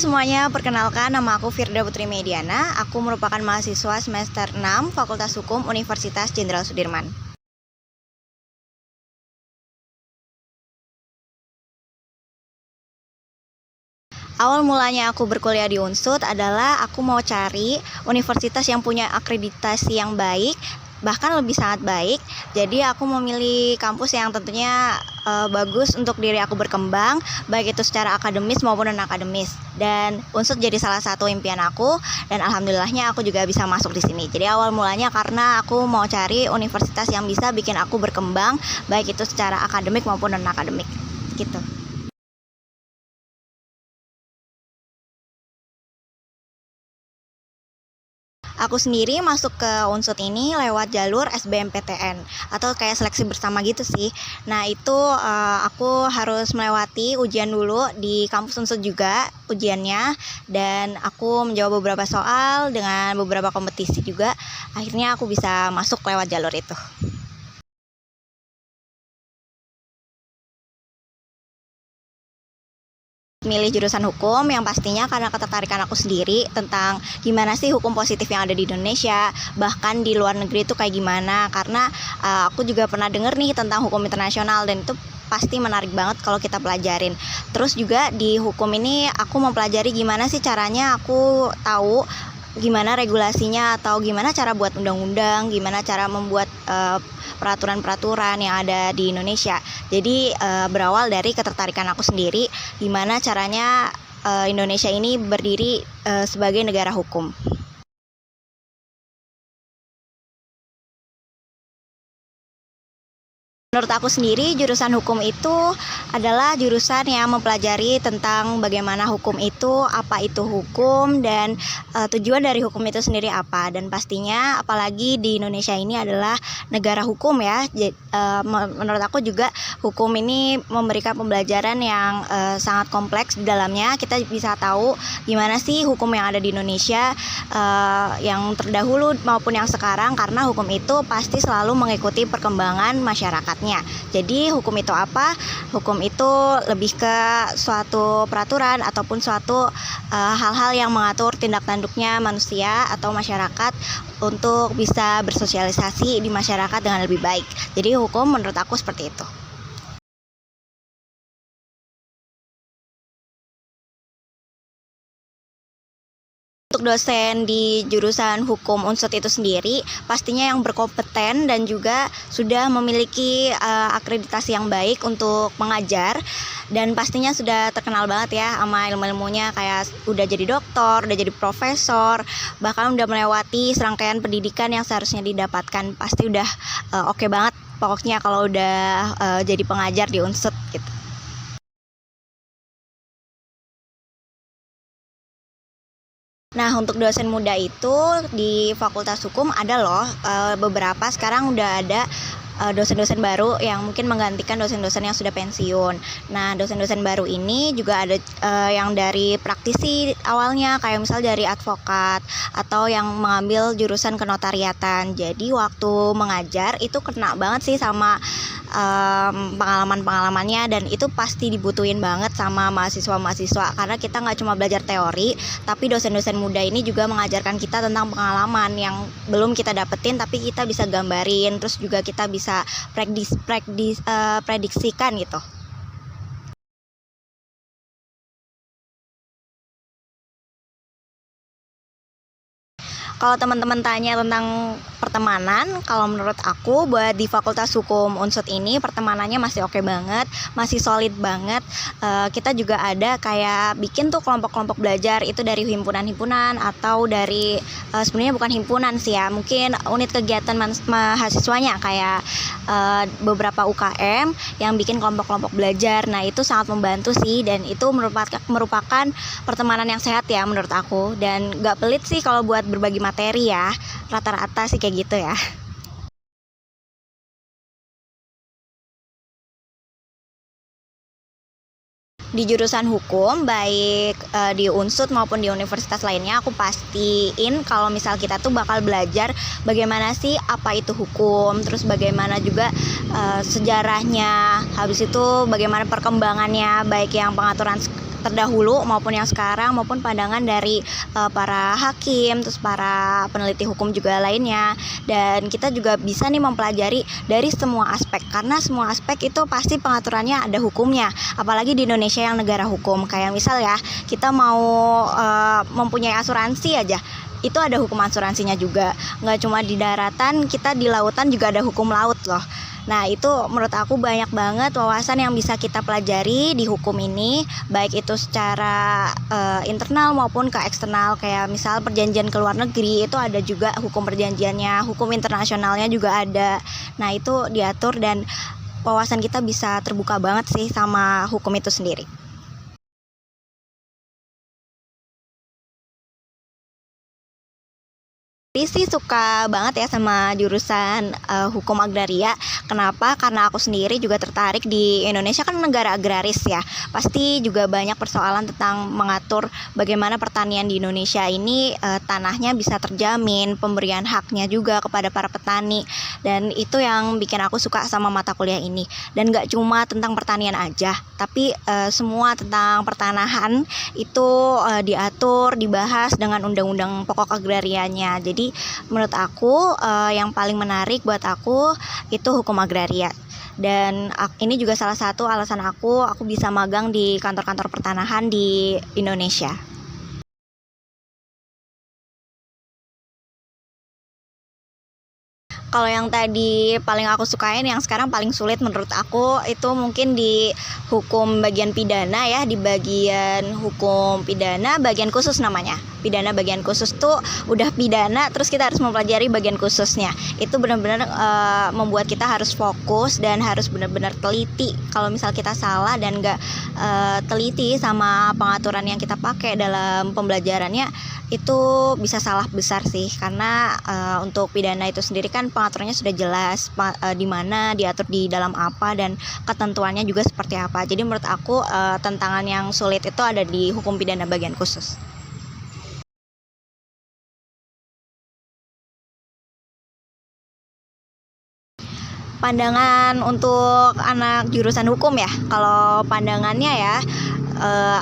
semuanya, perkenalkan nama aku Firda Putri Mediana. Aku merupakan mahasiswa semester 6 Fakultas Hukum Universitas Jenderal Sudirman. Awal mulanya aku berkuliah di Unsut adalah aku mau cari universitas yang punya akreditasi yang baik, bahkan lebih sangat baik. Jadi aku memilih kampus yang tentunya bagus untuk diri aku berkembang, baik itu secara akademis maupun non-akademis. Dan Unsut jadi salah satu impian aku, dan alhamdulillahnya aku juga bisa masuk di sini. Jadi awal mulanya karena aku mau cari universitas yang bisa bikin aku berkembang, baik itu secara akademik maupun non-akademik gitu. Aku sendiri masuk ke Unsut ini lewat jalur SBMPTN atau kayak seleksi bersama gitu sih. Nah itu aku harus melewati ujian dulu di kampus Unsut juga ujiannya, dan aku menjawab beberapa soal dengan beberapa kompetisi juga. Akhirnya aku bisa masuk lewat jalur itu. Milih jurusan hukum yang pastinya karena ketertarikan aku sendiri tentang gimana sih hukum positif yang ada di Indonesia, bahkan di luar negeri itu kayak gimana. Karena aku juga pernah denger nih tentang hukum internasional, dan itu pasti menarik banget kalau kita pelajarin. Terus juga di hukum ini aku mempelajari gimana sih caranya aku tahu gimana regulasinya, atau gimana cara buat undang-undang, gimana cara membuat peraturan-peraturan yang ada di Indonesia. Jadi berawal dari ketertarikan aku sendiri, gimana caranya Indonesia ini berdiri sebagai negara hukum. Menurut aku sendiri, jurusan hukum itu adalah jurusan yang mempelajari tentang bagaimana hukum itu, apa itu hukum, dan tujuan dari hukum itu sendiri apa. Dan pastinya apalagi di Indonesia ini adalah negara hukum ya. Menurut aku juga hukum ini memberikan pembelajaran yang sangat kompleks di dalamnya. Kita bisa tahu gimana sih hukum yang ada di Indonesia, yang terdahulu maupun yang sekarang, karena hukum itu pasti selalu mengikuti perkembangan masyarakat. Jadi hukum itu apa? Hukum itu lebih ke suatu peraturan ataupun suatu hal-hal yang mengatur tindak tanduknya manusia atau masyarakat untuk bisa bersosialisasi di masyarakat dengan lebih baik. Jadi hukum menurut aku seperti itu. Untuk dosen di jurusan hukum Unsut itu sendiri pastinya yang berkompeten dan juga sudah memiliki akreditasi yang baik untuk mengajar, dan pastinya sudah terkenal banget ya sama ilmu-ilmunya, kayak udah jadi doktor, udah jadi profesor, bahkan udah melewati serangkaian pendidikan yang seharusnya didapatkan. Pasti udah oke banget pokoknya kalau udah jadi pengajar di Unsut gitu. Nah, untuk dosen muda itu di Fakultas Hukum ada loh beberapa. Sekarang udah ada dosen-dosen baru yang mungkin menggantikan dosen-dosen yang sudah pensiun. Nah, dosen-dosen baru ini juga ada yang dari praktisi awalnya, kayak misal dari advokat atau yang mengambil jurusan kenotariatan. Jadi waktu mengajar itu kena banget sih sama pengalaman-pengalamannya, dan itu pasti dibutuhin banget sama mahasiswa-mahasiswa, karena kita nggak cuma belajar teori, tapi dosen-dosen muda ini juga mengajarkan kita tentang pengalaman yang belum kita dapetin tapi kita bisa gambarin, terus juga kita bisa prediksikan gitu. Kalau teman-teman tanya tentang pertemanan, kalau menurut aku buat di Fakultas Hukum Unsut ini pertemanannya masih oke banget, masih solid banget. Kita juga ada kayak bikin tuh kelompok-kelompok belajar itu dari himpunan-himpunan atau dari sebenarnya bukan himpunan sih ya, mungkin unit kegiatan mahasiswanya kayak beberapa UKM yang bikin kelompok-kelompok belajar. Nah itu sangat membantu sih, dan itu merupakan pertemanan yang sehat ya menurut aku, dan gak pelit sih kalau buat berbagi materi ya, rata-rata sih kayak gitu ya. Di jurusan hukum, baik di Unsut maupun di universitas lainnya, aku pastiin kalau misal kita tuh bakal belajar bagaimana sih apa itu hukum, terus bagaimana juga sejarahnya, habis itu bagaimana perkembangannya, baik yang pengaturan terdahulu maupun yang sekarang, maupun pandangan dari para hakim, terus para peneliti hukum juga lainnya. Dan kita juga bisa nih mempelajari dari semua aspek, karena semua aspek itu pasti pengaturannya ada hukumnya. Apalagi di Indonesia yang negara hukum, kayak misal ya, kita mau mempunyai asuransi aja, itu ada hukum asuransinya juga. Nggak cuma di daratan, kita di lautan juga ada hukum laut loh. Nah, itu menurut aku banyak banget wawasan yang bisa kita pelajari di hukum ini, baik itu secara internal maupun ke eksternal. Kayak misal perjanjian ke luar negeri, itu ada juga hukum perjanjiannya, hukum internasionalnya juga ada. Nah, itu diatur dan wawasan kita bisa terbuka banget sih sama hukum itu sendiri. Sih suka banget ya sama jurusan hukum agraria. Kenapa? Karena aku sendiri juga tertarik. Di Indonesia kan negara agraris ya. Pasti juga banyak persoalan tentang mengatur bagaimana pertanian di Indonesia ini tanahnya bisa terjamin, pemberian haknya juga kepada para petani. Dan itu yang bikin aku suka sama mata kuliah ini. Dan gak cuma tentang pertanian aja, tapi semua tentang pertanahan itu diatur, dibahas dengan undang-undang pokok agrarianya. Jadi menurut aku yang paling menarik buat aku itu hukum agraria. Dan ini juga salah satu alasan aku bisa magang di kantor-kantor pertanahan di Indonesia. Kalau yang tadi paling aku sukain, yang sekarang paling sulit menurut aku itu mungkin di hukum bagian pidana ya, di bagian hukum pidana bagian khusus namanya. Pidana bagian khusus tuh udah pidana terus kita harus mempelajari bagian khususnya. Itu benar-benar membuat kita harus fokus dan harus benar-benar teliti. Kalau misal kita salah dan nggak teliti sama pengaturan yang kita pakai dalam pembelajarannya, itu bisa salah besar sih. Karena untuk pidana itu sendiri kan pengaturannya sudah jelas, di mana diatur di dalam apa dan ketentuannya juga seperti apa. Jadi menurut aku tantangan yang sulit itu ada di hukum pidana bagian khusus. Pandangan untuk anak jurusan hukum ya, kalau pandangannya ya,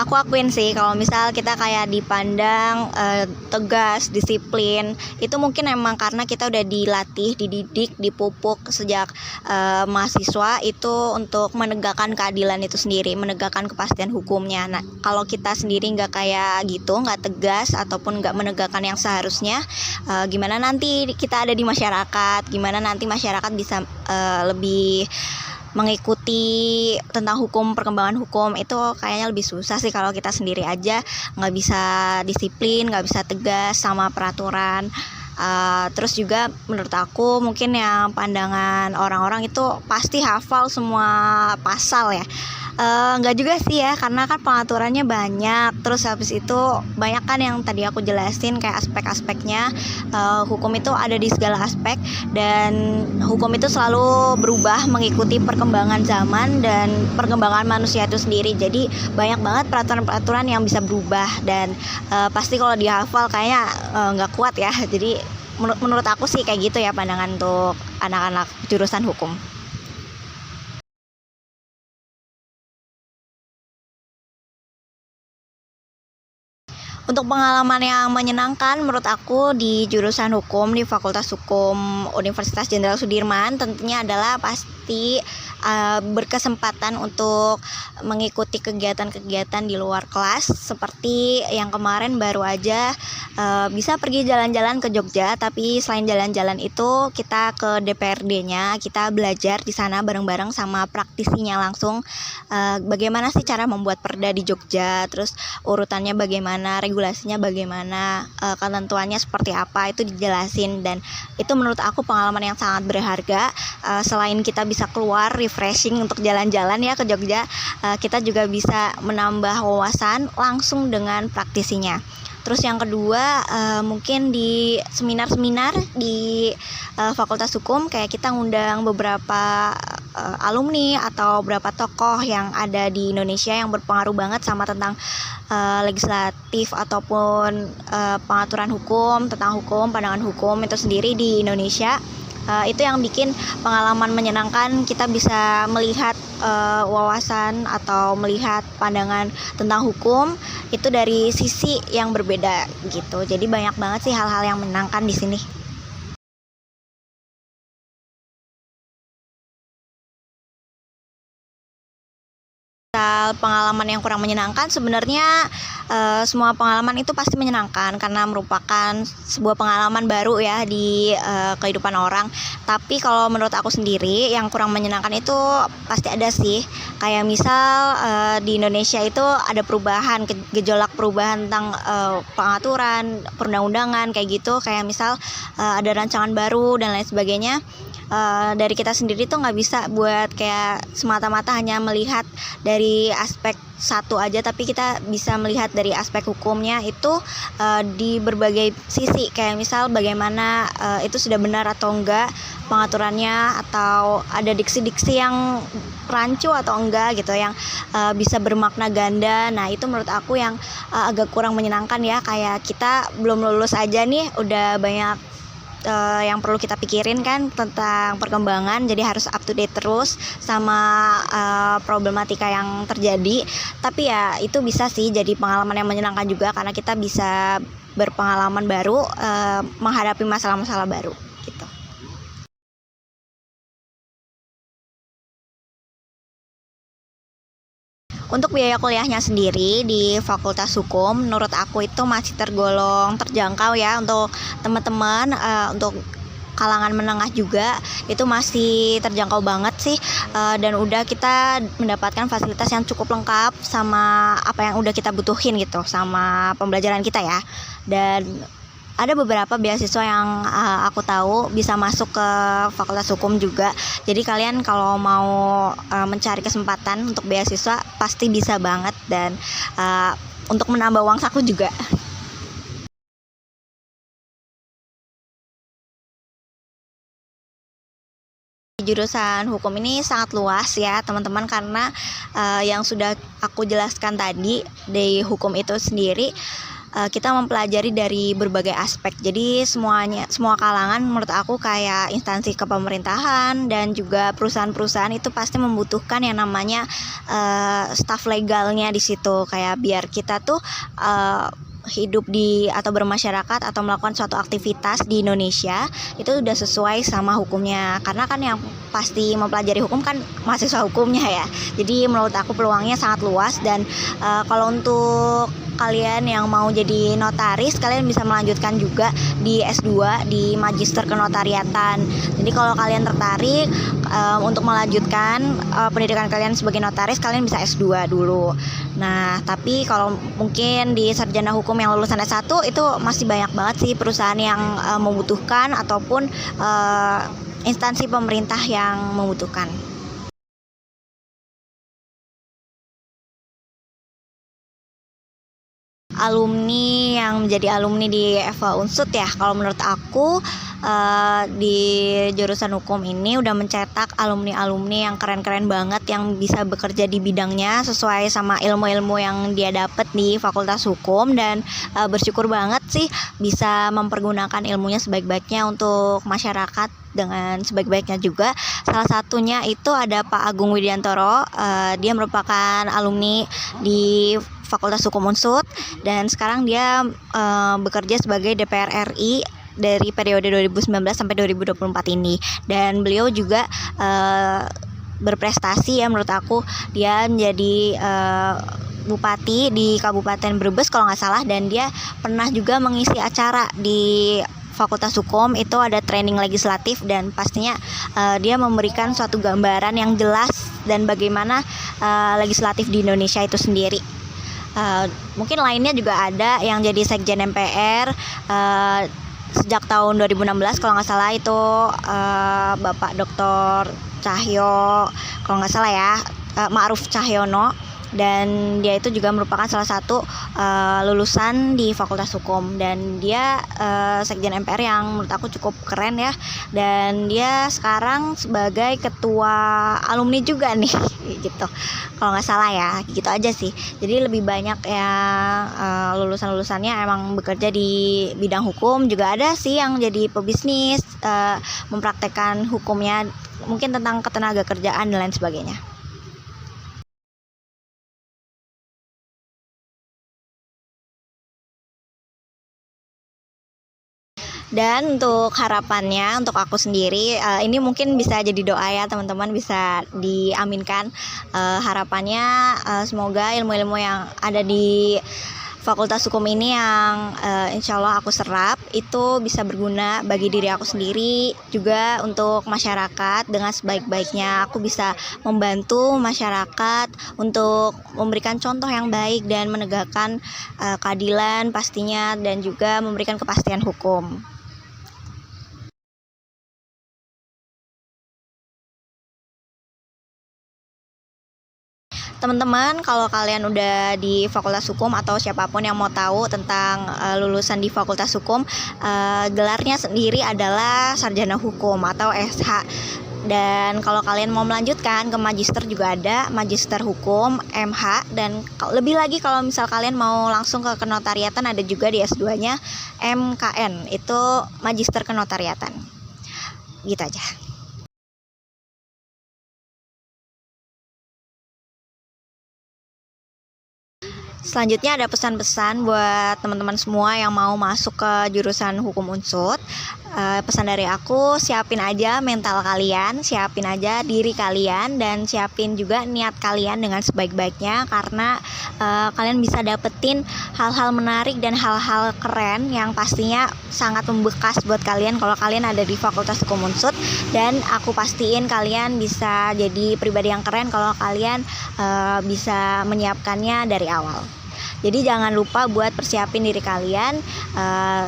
aku akuin sih kalau misal kita kayak dipandang tegas, disiplin, itu mungkin emang karena kita udah dilatih, dididik, dipupuk sejak mahasiswa itu untuk menegakkan keadilan itu sendiri, menegakkan kepastian hukumnya. Nah, kalau kita sendiri nggak kayak gitu, nggak tegas ataupun nggak menegakkan yang seharusnya, gimana nanti kita ada di masyarakat, gimana nanti masyarakat bisa lebih mengikuti tentang hukum, perkembangan hukum. Itu kayaknya lebih susah sih kalau kita sendiri aja nggak bisa disiplin, nggak bisa tegas sama peraturan. Terus juga menurut aku mungkin yang pandangan orang-orang itu pasti hafal semua pasal ya. Nggak juga sih ya, karena kan pengaturannya banyak. Terus habis itu banyak kan yang tadi aku jelasin kayak aspek-aspeknya. Hukum itu ada di segala aspek dan hukum itu selalu berubah mengikuti perkembangan zaman dan perkembangan manusia itu sendiri. Jadi banyak banget peraturan-peraturan yang bisa berubah dan pasti kalau dihafal kayaknya nggak kuat ya. Jadi menurut aku sih kayak gitu ya pandangan untuk anak-anak jurusan hukum. Untuk pengalaman yang menyenangkan menurut aku di jurusan hukum di Fakultas Hukum Universitas Jenderal Sudirman tentunya adalah pasti berkesempatan untuk mengikuti kegiatan-kegiatan di luar kelas, seperti yang kemarin baru aja bisa pergi jalan-jalan ke Jogja. Tapi selain jalan-jalan itu kita ke DPRD-nya, kita belajar di sana bareng-bareng sama praktisinya langsung, bagaimana sih cara membuat perda di Jogja, terus urutannya bagaimana, regulasinya bagaimana, ketentuannya seperti apa, itu dijelasin. Dan itu menurut aku pengalaman yang sangat berharga. Selain kita bisa keluar refreshing untuk jalan-jalan ya ke Jogja, kita juga bisa menambah wawasan langsung dengan praktisinya. Terus yang kedua, mungkin di seminar-seminar di Fakultas Hukum, kayak kita ngundang beberapa alumni atau beberapa tokoh yang ada di Indonesia yang berpengaruh banget sama tentang legislatif ataupun pengaturan hukum, tentang hukum, pandangan hukum itu sendiri di Indonesia. Itu yang bikin pengalaman menyenangkan, kita bisa melihat wawasan atau melihat pandangan tentang hukum itu dari sisi yang berbeda gitu. Jadi banyak banget sih hal-hal yang menyenangkan di sini. Pengalaman yang kurang menyenangkan sebenarnya semua pengalaman itu pasti menyenangkan karena merupakan sebuah pengalaman baru ya di kehidupan orang. Tapi kalau menurut aku sendiri yang kurang menyenangkan itu pasti ada sih. Kayak misal di Indonesia itu ada perubahan, gejolak perubahan tentang pengaturan, perundang-undangan kayak gitu. Kayak misal ada rancangan baru dan lain sebagainya. Dari kita sendiri tuh nggak bisa buat kayak semata-mata hanya melihat dari aspek satu aja, tapi kita bisa melihat dari aspek hukumnya itu di berbagai sisi. Kayak misal bagaimana itu sudah benar atau enggak pengaturannya, atau ada diksi-diksi yang rancu atau enggak gitu yang bisa bermakna ganda. Nah itu menurut aku yang agak kurang menyenangkan ya. Kayak kita belum lulus aja nih udah banyak yang perlu kita pikirin kan tentang perkembangan, jadi harus up to date terus sama problematika yang terjadi. Tapi ya itu bisa sih jadi pengalaman yang menyenangkan juga karena kita bisa berpengalaman baru menghadapi masalah-masalah baru gitu. Untuk biaya kuliahnya sendiri di Fakultas Hukum menurut aku itu masih tergolong terjangkau ya untuk teman-teman, untuk kalangan menengah juga itu masih terjangkau banget sih, dan udah kita mendapatkan fasilitas yang cukup lengkap sama apa yang udah kita butuhin gitu sama pembelajaran kita ya. Dan ada beberapa beasiswa yang aku tahu bisa masuk ke Fakultas Hukum juga. Jadi kalian kalau mau mencari kesempatan untuk beasiswa pasti bisa banget, dan untuk menambah uang saku juga. Jurusan hukum ini sangat luas ya teman-teman, karena yang sudah aku jelaskan tadi di hukum itu sendiri kita mempelajari dari berbagai aspek. Jadi semua kalangan menurut aku kayak instansi kepemerintahan dan juga perusahaan-perusahaan itu pasti membutuhkan yang namanya staf legalnya di situ, kayak biar kita tuh hidup di atau bermasyarakat atau melakukan suatu aktivitas di Indonesia itu udah sesuai sama hukumnya, karena kan yang pasti mempelajari hukum kan mahasiswa hukumnya ya. Jadi menurut aku peluangnya sangat luas, dan kalau untuk kalian yang mau jadi notaris, kalian bisa melanjutkan juga di S2 di Magister Kenotariatan. Jadi kalau kalian tertarik untuk melanjutkan pendidikan kalian sebagai notaris, kalian bisa S2 dulu. Nah, tapi kalau mungkin di sarjana hukum yang lulusan S1 itu masih banyak banget sih perusahaan yang membutuhkan ataupun instansi pemerintah yang membutuhkan. Alumni yang menjadi alumni di FH Unsut ya, kalau menurut aku di jurusan hukum ini udah mencetak alumni-alumni yang keren-keren banget, yang bisa bekerja di bidangnya sesuai sama ilmu-ilmu yang dia dapat di Fakultas Hukum, dan bersyukur banget sih bisa mempergunakan ilmunya sebaik-baiknya untuk masyarakat dengan sebaik-baiknya juga. Salah satunya itu ada Pak Agung Widiantoro, dia merupakan alumni di Fakultas Hukum Unsut, dan sekarang dia bekerja sebagai DPR RI dari periode 2019 sampai 2024 ini. Dan beliau juga berprestasi ya menurut aku. Dia menjadi bupati di Kabupaten Brebes kalau nggak salah, dan dia pernah juga mengisi acara di Fakultas Hukum, itu ada training legislatif, dan pastinya dia memberikan suatu gambaran yang jelas dan bagaimana legislatif di Indonesia itu sendiri. Mungkin lainnya juga ada yang jadi sekjen MPR sejak tahun 2016 kalau nggak salah, itu Bapak Dr. Cahyo kalau nggak salah ya, Ma'ruf Cahyono. dan dia itu juga merupakan salah satu lulusan di Fakultas Hukum, dan dia sekjen MPR yang menurut aku cukup keren ya, dan dia sekarang sebagai ketua alumni juga nih gitu kalau nggak salah ya, gitu aja sih. Jadi lebih banyak yang lulusannya emang bekerja di bidang hukum, juga ada sih yang jadi pebisnis, mempraktekkan hukumnya, mungkin tentang ketenaga kerjaan dan lain sebagainya. Dan untuk harapannya untuk aku sendiri, ini mungkin bisa jadi doa ya teman-teman, bisa diaminkan. Harapannya semoga ilmu-ilmu yang ada di Fakultas Hukum ini yang insya Allah aku serap itu bisa berguna bagi diri aku sendiri, juga untuk masyarakat dengan sebaik-baiknya. Aku bisa membantu masyarakat untuk memberikan contoh yang baik dan menegakkan keadilan pastinya, dan juga memberikan kepastian hukum. Teman-teman, kalau kalian udah di Fakultas Hukum atau siapapun yang mau tahu tentang lulusan di Fakultas Hukum, gelarnya sendiri adalah Sarjana Hukum atau SH. Dan kalau kalian mau melanjutkan ke Magister juga ada, Magister Hukum, MH, dan lebih lagi kalau misal kalian mau langsung ke kenotariatan ada juga di S2-nya MKN, itu Magister Kenotariatan. Gitu aja. Selanjutnya ada pesan-pesan buat teman-teman semua yang mau masuk ke jurusan hukum unsut. Pesan dari aku, siapin aja mental kalian, siapin aja diri kalian, dan siapin juga niat kalian dengan sebaik-baiknya, karena kalian bisa dapetin hal-hal menarik dan hal-hal keren yang pastinya sangat membekas buat kalian kalau kalian ada di Fakultas Hukum Unsut. Dan aku pastiin kalian bisa jadi pribadi yang keren kalau kalian bisa menyiapkannya dari awal. Jadi jangan lupa buat persiapin diri kalian,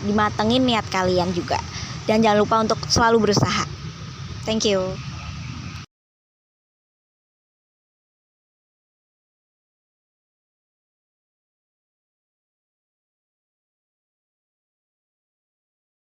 dimatengin niat kalian juga. Dan jangan lupa untuk selalu berusaha. Thank you.